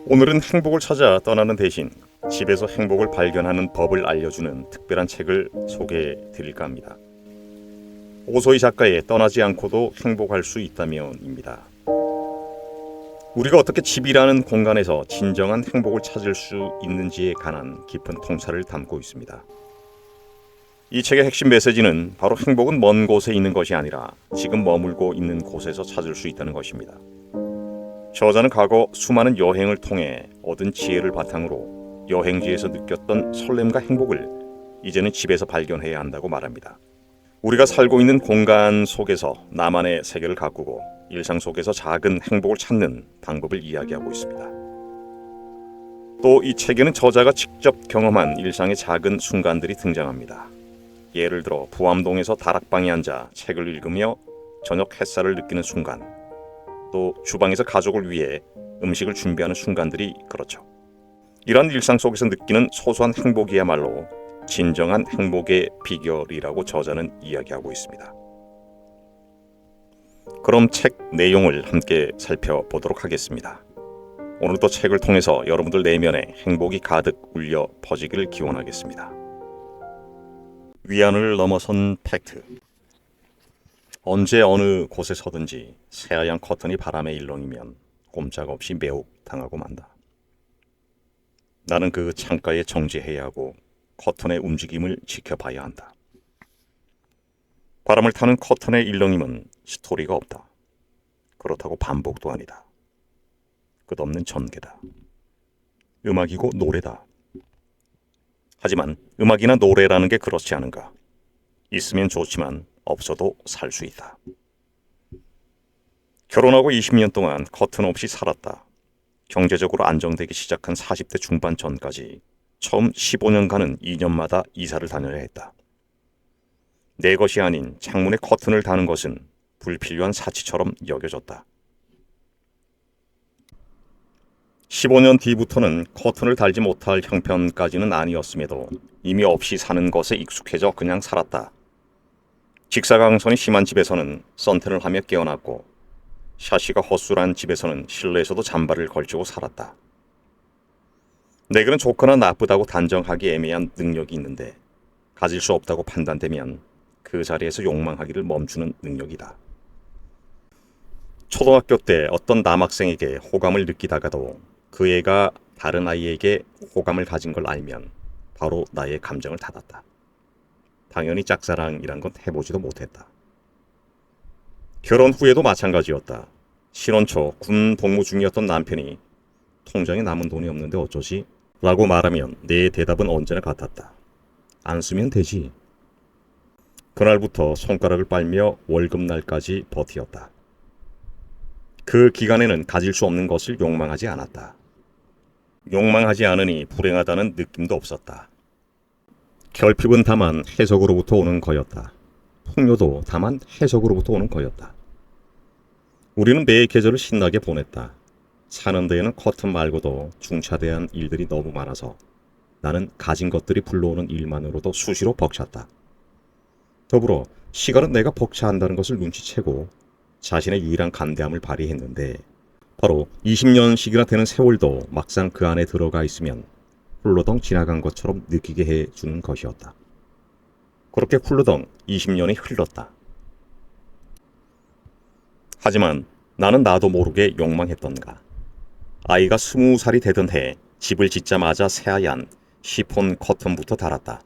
오늘은 행복을 찾아 떠나는 대신 집에서 행복을 발견하는 법을 알려주는 특별한 책을 소개해 드릴까 합니다. 오소희 작가의 떠나지 않고도 행복할 수 있다면입니다. 우리가 어떻게 집이라는 공간에서 진정한 행복을 찾을 수 있는지에 관한 깊은 통찰을 담고 있습니다. 이 책의 핵심 메시지는 바로 행복은 먼 곳에 있는 것이 아니라 지금 머물고 있는 곳에서 찾을 수 있다는 것입니다. 저자는 과거 수많은 여행을 통해 얻은 지혜를 바탕으로 여행지에서 느꼈던 설렘과 행복을 이제는 집에서 발견해야 한다고 말합니다. 우리가 살고 있는 공간 속에서 나만의 세계를 가꾸고 일상 속에서 작은 행복을 찾는 방법을 이야기하고 있습니다. 또 이 책에는 저자가 직접 경험한 일상의 작은 순간들이 등장합니다. 예를 들어 부암동에서 다락방에 앉아 책을 읽으며 저녁 햇살을 느끼는 순간, 또 주방에서 가족을 위해 음식을 준비하는 순간들이 그렇죠. 이런 일상 속에서 느끼는 소소한 행복이야말로 진정한 행복의 비결이라고 저자는 이야기하고 있습니다. 그럼 책 내용을 함께 살펴보도록 하겠습니다. 오늘도 책을 통해서 여러분들 내면에 행복이 가득 울려 퍼지기를 기원하겠습니다. 위안을 넘어선 팩트. 언제 어느 곳에 서든지 새하얀 커튼이 바람에 일렁이면 꼼짝없이 매혹당하고 만다. 나는 그 창가에 정지해야 하고 커튼의 움직임을 지켜봐야 한다. 바람을 타는 커튼의 일렁임은 스토리가 없다. 그렇다고 반복도 아니다. 끝없는 전개다. 음악이고 노래다. 하지만 음악이나 노래라는 게 그렇지 않은가? 있으면 좋지만 없어도 살 수 있다. 결혼하고 20년 동안 커튼 없이 살았다. 경제적으로 안정되기 시작한 40대 중반 전까지 처음 15년간은 2년마다 이사를 다녀야 했다. 내 것이 아닌 창문에 커튼을 다는 것은 불필요한 사치처럼 여겨졌다. 15년 뒤부터는 커튼을 달지 못할 형편까지는 아니었음에도 이미 없이 사는 것에 익숙해져 그냥 살았다. 직사광선이 심한 집에서는 선탠을 하며 깨어났고 샤시가 허술한 집에서는 실내에서도 잠바를 걸치고 살았다. 내게는 좋거나 나쁘다고 단정하기 애매한 능력이 있는데 가질 수 없다고 판단되면 그 자리에서 욕망하기를 멈추는 능력이다. 초등학교 때 어떤 남학생에게 호감을 느끼다가도 그 애가 다른 아이에게 호감을 가진 걸 알면 바로 나의 감정을 닫았다. 당연히 짝사랑이란 건 해보지도 못했다. 결혼 후에도 마찬가지였다. 신혼 초 군 복무 중이었던 남편이 통장에 남은 돈이 없는데 어쩌지? 라고 말하면 내 대답은 언제나 같았다. 안 쓰면 되지. 그날부터 손가락을 빨며 월급날까지 버티었다. 그 기간에는 가질 수 없는 것을 욕망하지 않았다. 욕망하지 않으니 불행하다는 느낌도 없었다. 결핍은 다만 해석으로부터 오는 거였다. 풍요도 다만 해석으로부터 오는 거였다. 우리는 매 계절을 신나게 보냈다. 사는 데에는 커튼 말고도 중차대한 일들이 너무 많아서 나는 가진 것들이 불러오는 일만으로도 수시로 벅찼다. 더불어 시간은 내가 벅차한다는 것을 눈치채고 자신의 유일한 간대함을 발휘했는데 바로 20년씩이나 되는 세월도 막상 그 안에 들어가 있으면 훌러덩 지나간 것처럼 느끼게 해주는 것이었다. 그렇게 훌러덩 20년이 흘렀다. 하지만 나는 나도 모르게 욕망했던가. 아이가 20살이 되던 해 집을 짓자마자 새하얀 시폰 커튼부터 달았다.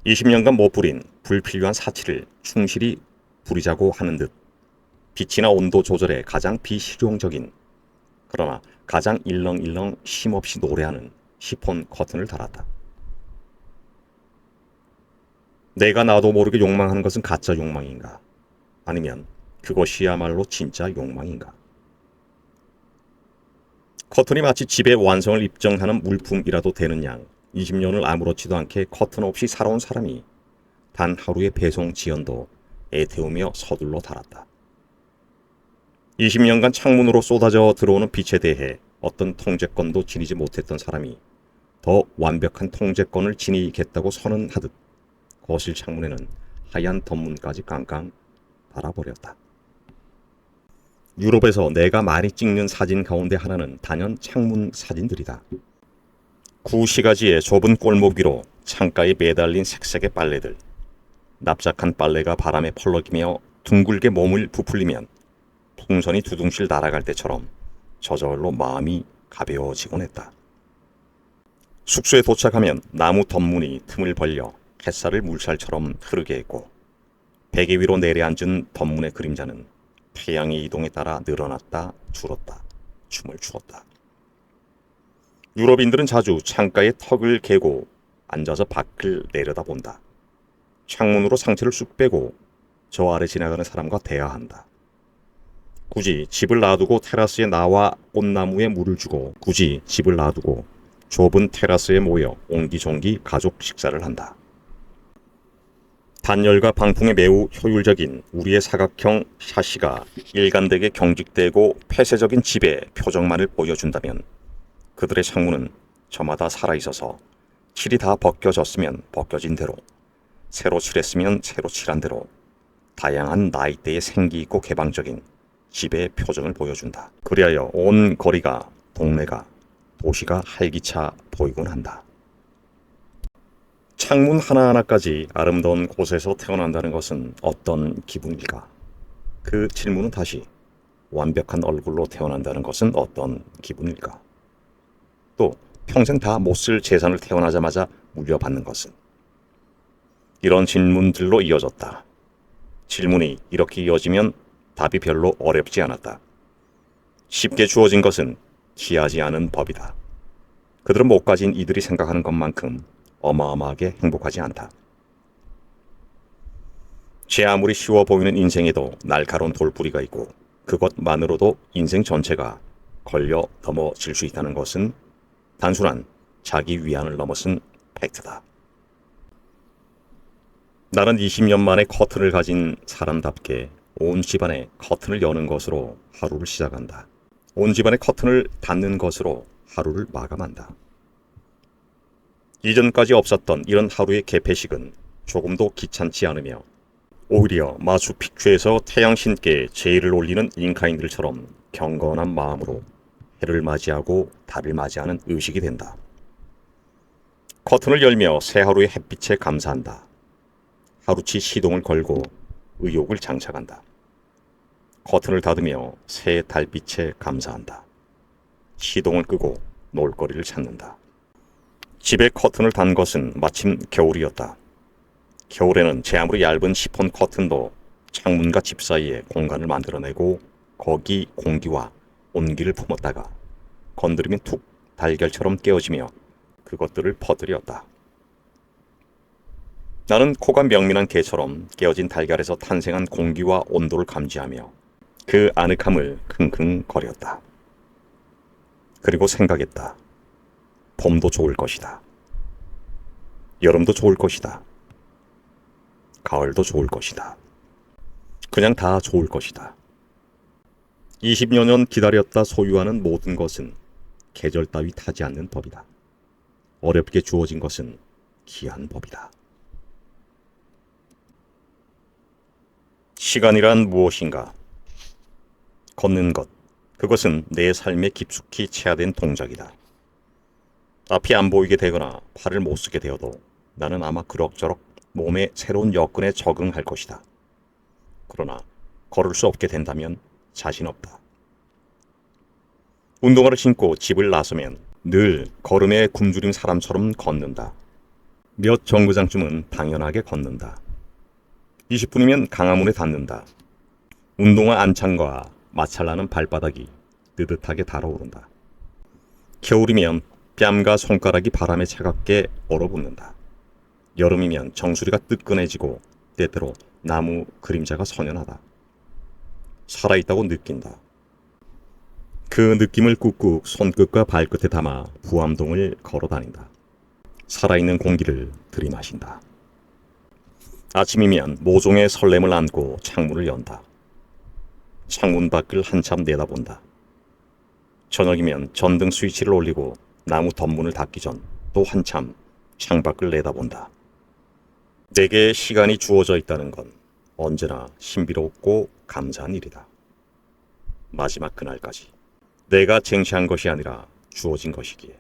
20년간 못 부린 불필요한 사치를 충실히 부리자고 하는 듯 빛이나 온도 조절에 가장 비실용적인 그러나 가장 일렁일렁 쉼없이 노래하는 시폰 커튼을 달았다. 내가 나도 모르게 욕망하는 것은 가짜 욕망인가? 아니면 그것이야말로 진짜 욕망인가? 커튼이 마치 집의 완성을 입증하는 물품이라도 되는 양 20년을 아무렇지도 않게 커튼 없이 살아온 사람이 단 하루의 배송 지연도 애태우며 서둘러 달았다. 20년간 창문으로 쏟아져 들어오는 빛에 대해 어떤 통제권도 지니지 못했던 사람이 더 완벽한 통제권을 지니겠다고 선언하듯 거실 창문에는 하얀 덧문까지 깡깡 달아버렸다. 유럽에서 내가 많이 찍는 사진 가운데 하나는 단연 창문 사진들이다. 구시가지의 좁은 골목 위로 창가에 매달린 색색의 빨래들. 납작한 빨래가 바람에 펄럭이며 둥글게 몸을 부풀리면 풍선이 두둥실 날아갈 때처럼 저절로 마음이 가벼워지곤 했다. 숙소에 도착하면 나무 덧문이 틈을 벌려 햇살을 물살처럼 흐르게 했고, 베개 위로 내려앉은 덧문의 그림자는 태양의 이동에 따라 늘어났다 줄었다 춤을 추었다. 유럽인들은 자주 창가에 턱을 개고 앉아서 밖을 내려다본다. 창문으로 상체를 쑥 빼고 저 아래 지나가는 사람과 대화한다. 굳이 집을 놔두고 테라스에 나와 꽃나무에 물을 주고 굳이 집을 놔두고 좁은 테라스에 모여 옹기종기 가족 식사를 한다. 단열과 방풍에 매우 효율적인 우리의 사각형 샤시가 일관되게 경직되고 폐쇄적인 집의 표정만을 보여준다면, 그들의 창문은 저마다 살아있어서 칠이 다 벗겨졌으면 벗겨진 대로, 새로 칠했으면 새로 칠한 대로 다양한 나이대의 생기있고 개방적인 집의 표정을 보여준다. 그리하여 온 거리가, 동네가, 도시가 활기차 보이곤 한다. 창문 하나하나까지 아름다운 곳에서 태어난다는 것은 어떤 기분일까? 그 질문은 다시, 완벽한 얼굴로 태어난다는 것은 어떤 기분일까? 또 평생 다 못 쓸 재산을 태어나자마자 물려받는 것은? 이런 질문들로 이어졌다. 질문이 이렇게 이어지면 답이 별로 어렵지 않았다. 쉽게 주어진 것은 취하지 않은 법이다. 그들은 못 가진 이들이 생각하는 것만큼 어마어마하게 행복하지 않다. 제 아무리 쉬워 보이는 인생에도 날카로운 돌부리가 있고, 그것만으로도 인생 전체가 걸려 넘어질 수 있다는 것은 단순한 자기 위안을 넘어선 팩트다. 나는 20년 만에 커튼을 가진 사람답게 온 집안에 커튼을 여는 것으로 하루를 시작한다. 온 집안에 커튼을 닫는 것으로 하루를 마감한다. 이전까지 없었던 이런 하루의 개폐식은 조금도 귀찮지 않으며, 오히려 마추픽추에서 태양신께 제의를 올리는 잉카인들처럼 경건한 마음으로 해를 맞이하고 달을 맞이하는 의식이 된다. 커튼을 열며 새 하루의 햇빛에 감사한다. 하루치 시동을 걸고 의욕을 장착한다. 커튼을 닫으며 새 달빛에 감사한다. 시동을 끄고 놀거리를 찾는다. 집에 커튼을 단 것은 마침 겨울이었다. 겨울에는 제 아무리 얇은 시폰 커튼도 창문과 집 사이에 공간을 만들어내고 거기 공기와 온기를 품었다가 건드리면 툭 달걀처럼 깨어지며 그것들을 퍼뜨렸다. 나는 코가 명민한 개처럼 깨어진 달걀에서 탄생한 공기와 온도를 감지하며 그 아늑함을 킁킁거렸다. 그리고 생각했다. 봄도 좋을 것이다. 여름도 좋을 것이다. 가을도 좋을 것이다. 그냥 다 좋을 것이다. 20여 년 기다렸다 소유하는 모든 것은 계절 따위 타지 않는 법이다. 어렵게 주어진 것은 귀한 법이다. 시간이란 무엇인가? 걷는 것, 그것은 내 삶에 깊숙이 체화된 동작이다. 앞이 안 보이게 되거나 팔을 못 쓰게 되어도 나는 아마 그럭저럭 몸의 새로운 여건에 적응할 것이다. 그러나 걸을 수 없게 된다면 자신 없다. 운동화를 신고 집을 나서면 늘 걸음에 굶주린 사람처럼 걷는다. 몇 정거장쯤은 당연하게 걷는다. 20분이면 강화문에 닿는다. 운동화 안창과 마찰나는 발바닥이 느긋하게 달아오른다. 겨울이면 뺨과 손가락이 바람에 차갑게 얼어붙는다. 여름이면 정수리가 뜨끈해지고 때때로 나무 그림자가 선연하다. 살아있다고 느낀다. 그 느낌을 꾹꾹 손끝과 발끝에 담아 부암동을 걸어다닌다. 살아있는 공기를 들이마신다. 아침이면 모종의 설렘을 안고 창문을 연다. 창문 밖을 한참 내다본다. 저녁이면 전등 스위치를 올리고 나무 덧문을 닫기 전 또 한참 창밖을 내다본다. 내게 시간이 주어져 있다는 건 언제나 신비롭고 감사한 일이다. 마지막 그날까지. 내가 쟁취한 것이 아니라 주어진 것이기에.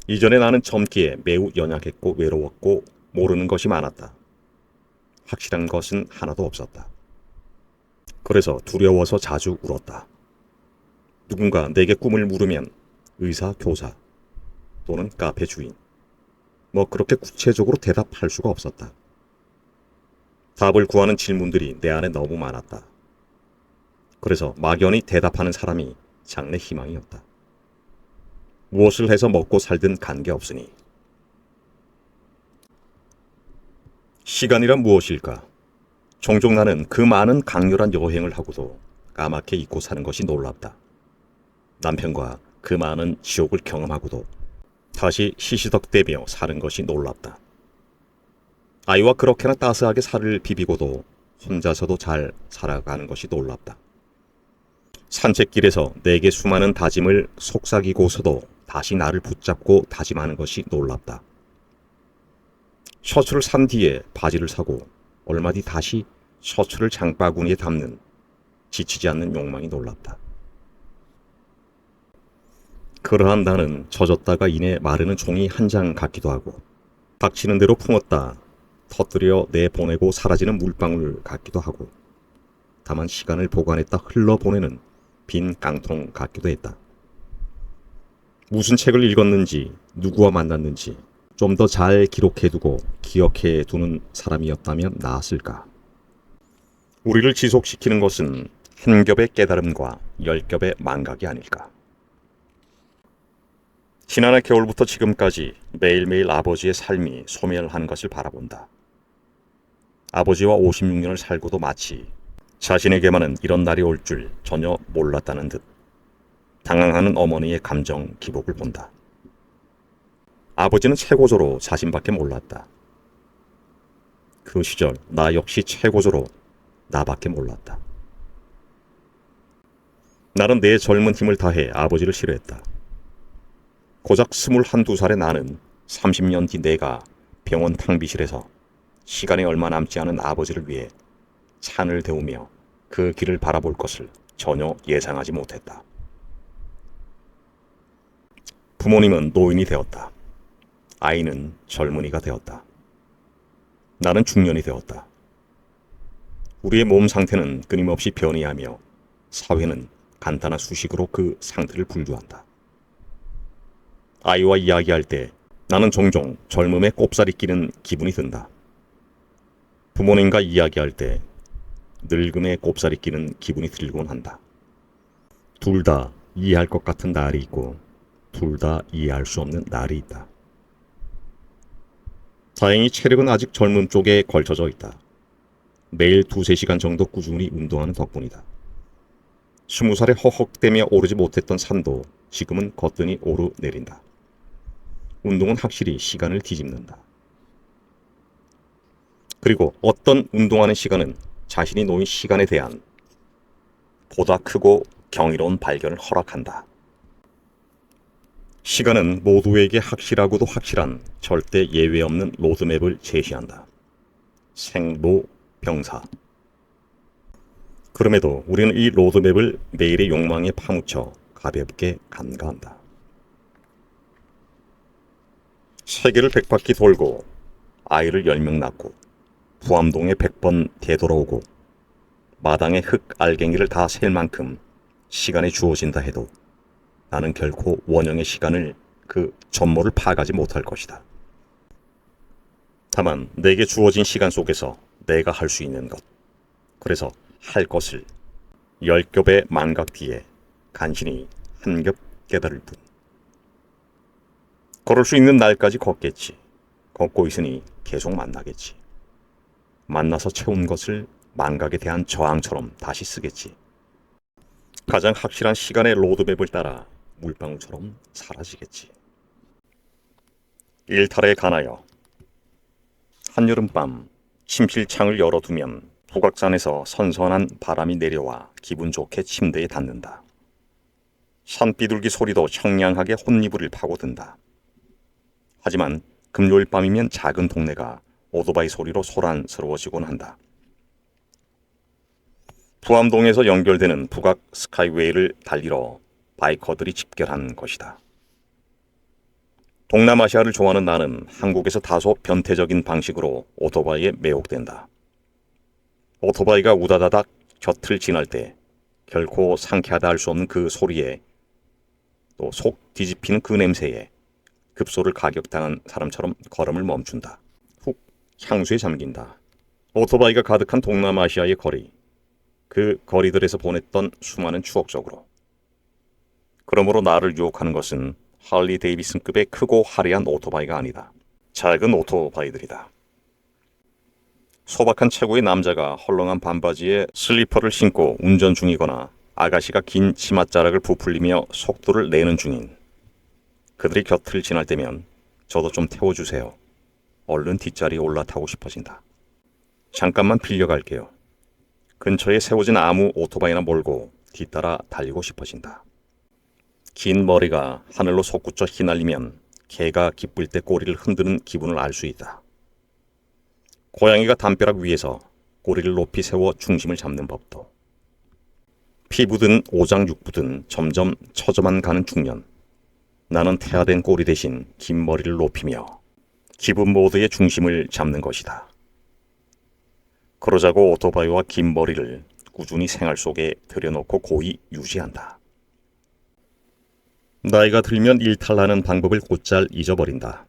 이전에 나는 젊기에 매우 연약했고 외로웠고 모르는 것이 많았다. 확실한 것은 하나도 없었다. 그래서 두려워서 자주 울었다. 누군가 내게 꿈을 물으면 의사, 교사 또는 카페 주인, 뭐 그렇게 구체적으로 대답할 수가 없었다. 답을 구하는 질문들이 내 안에 너무 많았다. 그래서 막연히 대답하는 사람이 장래 희망이었다. 무엇을 해서 먹고 살든 관계없으니. 시간이란 무엇일까? 종종 나는 그 많은 강렬한 여행을 하고도 까맣게 잊고 사는 것이 놀랍다. 남편과 그 많은 지옥을 경험하고도 다시 시시덕대며 사는 것이 놀랍다. 아이와 그렇게나 따스하게 살을 비비고도 혼자서도 잘 살아가는 것이 놀랍다. 산책길에서 내게 수많은 다짐을 속삭이고서도 다시 나를 붙잡고 다짐하는 것이 놀랍다. 셔츠를 산 뒤에 바지를 사고 얼마 뒤 다시 셔츠를 장바구니에 담는 지치지 않는 욕망이 놀랍다. 그러한 나는 젖었다가 이내 마르는 종이 한 장 같기도 하고 닥치는 대로 품었다 터뜨려 내보내고 사라지는 물방울 같기도 하고 다만 시간을 보관했다 흘러보내는 빈 깡통 같기도 했다. 무슨 책을 읽었는지 누구와 만났는지 좀 더 잘 기록해두고 기억해두는 사람이었다면 나았을까. 우리를 지속시키는 것은 한 겹의 깨달음과 10겹의 망각이 아닐까. 지난해 겨울부터 지금까지 매일매일 아버지의 삶이 소멸하는 것을 바라본다. 아버지와 56년을 살고도 마치 자신에게만은 이런 날이 올 줄 전혀 몰랐다는 듯 당황하는 어머니의 감정 기복을 본다. 아버지는 최고조로 자신밖에 몰랐다. 그 시절 나 역시 최고조로 나밖에 몰랐다. 나는 내 젊은 힘을 다해 아버지를 싫어했다. 고작 21~22살의 나는 30년 뒤 내가 병원 탕비실에서 시간이 얼마 남지 않은 아버지를 위해 찬을 데우며 그 길을 바라볼 것을 전혀 예상하지 못했다. 부모님은 노인이 되었다. 아이는 젊은이가 되었다. 나는 중년이 되었다. 우리의 몸 상태는 끊임없이 변이하며 사회는 간단한 수식으로 그 상태를 분류한다. 아이와 이야기할 때 나는 종종 젊음에 꼽살이 끼는 기분이 든다. 부모님과 이야기할 때 늙음에 꼽살이 끼는 기분이 들곤 한다. 둘 다 이해할 것 같은 날이 있고 둘 다 이해할 수 없는 날이 있다. 다행히 체력은 아직 젊음 쪽에 걸쳐져 있다. 매일 2~3시간 정도 꾸준히 운동하는 덕분이다. 20살에 허헉대며 오르지 못했던 산도 지금은 거뜬히 오르내린다. 운동은 확실히 시간을 뒤집는다. 그리고 어떤 운동하는 시간은 자신이 놓인 시간에 대한 보다 크고 경이로운 발견을 허락한다. 시간은 모두에게 확실하고도 확실한 절대 예외 없는 로드맵을 제시한다. 생로병사. 그럼에도 우리는 이 로드맵을 매일의 욕망에 파묻혀 가볍게 간과한다. 세계를 100바퀴 돌고 아이를 10명 낳고 부암동에 100번 되돌아오고 마당에 흙 알갱이를 다 셀 만큼 시간이 주어진다 해도 나는 결코 원형의 시간을 그 전모를 파가지 못할 것이다. 다만 내게 주어진 시간 속에서 내가 할 수 있는 것, 그래서 할 것을 10겹의 망각 뒤에 간신히 한 겹 깨달을 뿐. 걸을 수 있는 날까지 걷겠지. 걷고 있으니 계속 만나겠지. 만나서 채운 것을 망각에 대한 저항처럼 다시 쓰겠지. 가장 확실한 시간의 로드맵을 따라 물방울처럼 사라지겠지. 일탈에 관하여 한여름밤 침실창을 열어두면 북악산에서 선선한 바람이 내려와 기분 좋게 침대에 닿는다. 산비둘기 소리도 청량하게 혼이불을 파고든다. 하지만 금요일 밤이면 작은 동네가 오토바이 소리로 소란스러워지곤 한다. 부암동에서 연결되는 북악 스카이웨이를 달리러 바이커들이 집결한 것이다. 동남아시아를 좋아하는 나는 한국에서 다소 변태적인 방식으로 오토바이에 매혹된다. 오토바이가 우다다닥 곁을 지날 때 결코 상쾌하다 할 수 없는 그 소리에, 또 속 뒤집히는 그 냄새에 급소를 가격당한 사람처럼 걸음을 멈춘다. 훅 향수에 잠긴다. 오토바이가 가득한 동남아시아의 거리, 그 거리들에서 보냈던 수많은 추억 속으로. 그러므로 나를 유혹하는 것은 할리 데이비슨급의 크고 화려한 오토바이가 아니다. 작은 오토바이들이다. 소박한 체구의 남자가 헐렁한 반바지에 슬리퍼를 신고 운전 중이거나 아가씨가 긴 치맛자락을 부풀리며 속도를 내는 중인 그들이 곁을 지날 때면 저도 좀 태워주세요. 얼른 뒷자리에 올라타고 싶어진다. 잠깐만 빌려갈게요. 근처에 세워진 아무 오토바이나 몰고 뒤따라 달리고 싶어진다. 긴 머리가 하늘로 솟구쳐 휘날리면 개가 기쁠 때 꼬리를 흔드는 기분을 알 수 있다. 고양이가 담벼락 위에서 꼬리를 높이 세워 중심을 잡는 법도. 피부든 오장육부든 점점 처져만 가는 중년. 나는 태아된 꼬리 대신 긴 머리를 높이며 기분 모드의 중심을 잡는 것이다. 그러자고 오토바이와 긴 머리를 꾸준히 생활 속에 들여놓고 고이 유지한다. 나이가 들면 일탈하는 방법을 곧잘 잊어버린다.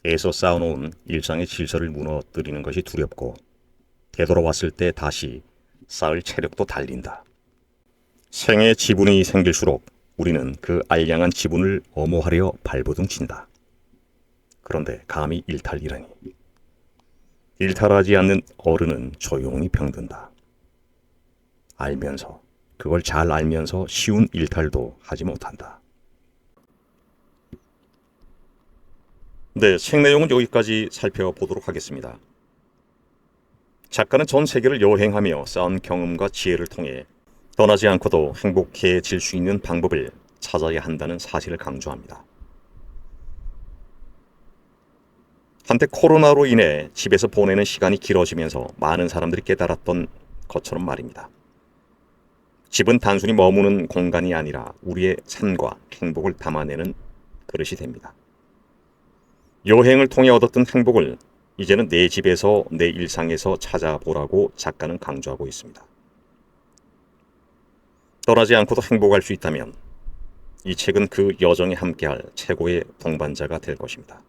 애써 쌓아놓은 일상의 질서를 무너뜨리는 것이 두렵고 되돌아왔을 때 다시 쌓을 체력도 달린다. 생에 지분이 생길수록 우리는 그 알량한 지분을 엄호하려 발버둥친다. 그런데 감히 일탈이라니. 일탈하지 않는 어른은 조용히 병든다. 알면서, 그걸 잘 알면서 쉬운 일탈도 하지 못한다. 네, 책 내용은 여기까지 살펴보도록 하겠습니다. 작가는 전 세계를 여행하며 쌓은 경험과 지혜를 통해 떠나지 않고도 행복해질 수 있는 방법을 찾아야 한다는 사실을 강조합니다. 한때 코로나로 인해 집에서 보내는 시간이 길어지면서 많은 사람들이 깨달았던 것처럼 말입니다. 집은 단순히 머무는 공간이 아니라 우리의 삶과 행복을 담아내는 그릇이 됩니다. 여행을 통해 얻었던 행복을 이제는 내 집에서, 내 일상에서 찾아보라고 작가는 강조하고 있습니다. 떠나지 않고도 행복할 수 있다면 이 책은 그 여정에 함께할 최고의 동반자가 될 것입니다.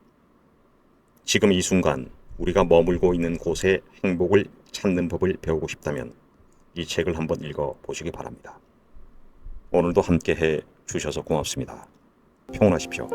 지금 이 순간 우리가 머물고 있는 곳에 행복을 찾는 법을 배우고 싶다면 이 책을 한번 읽어보시기 바랍니다. 오늘도 함께해 주셔서 고맙습니다. 평온하십시오.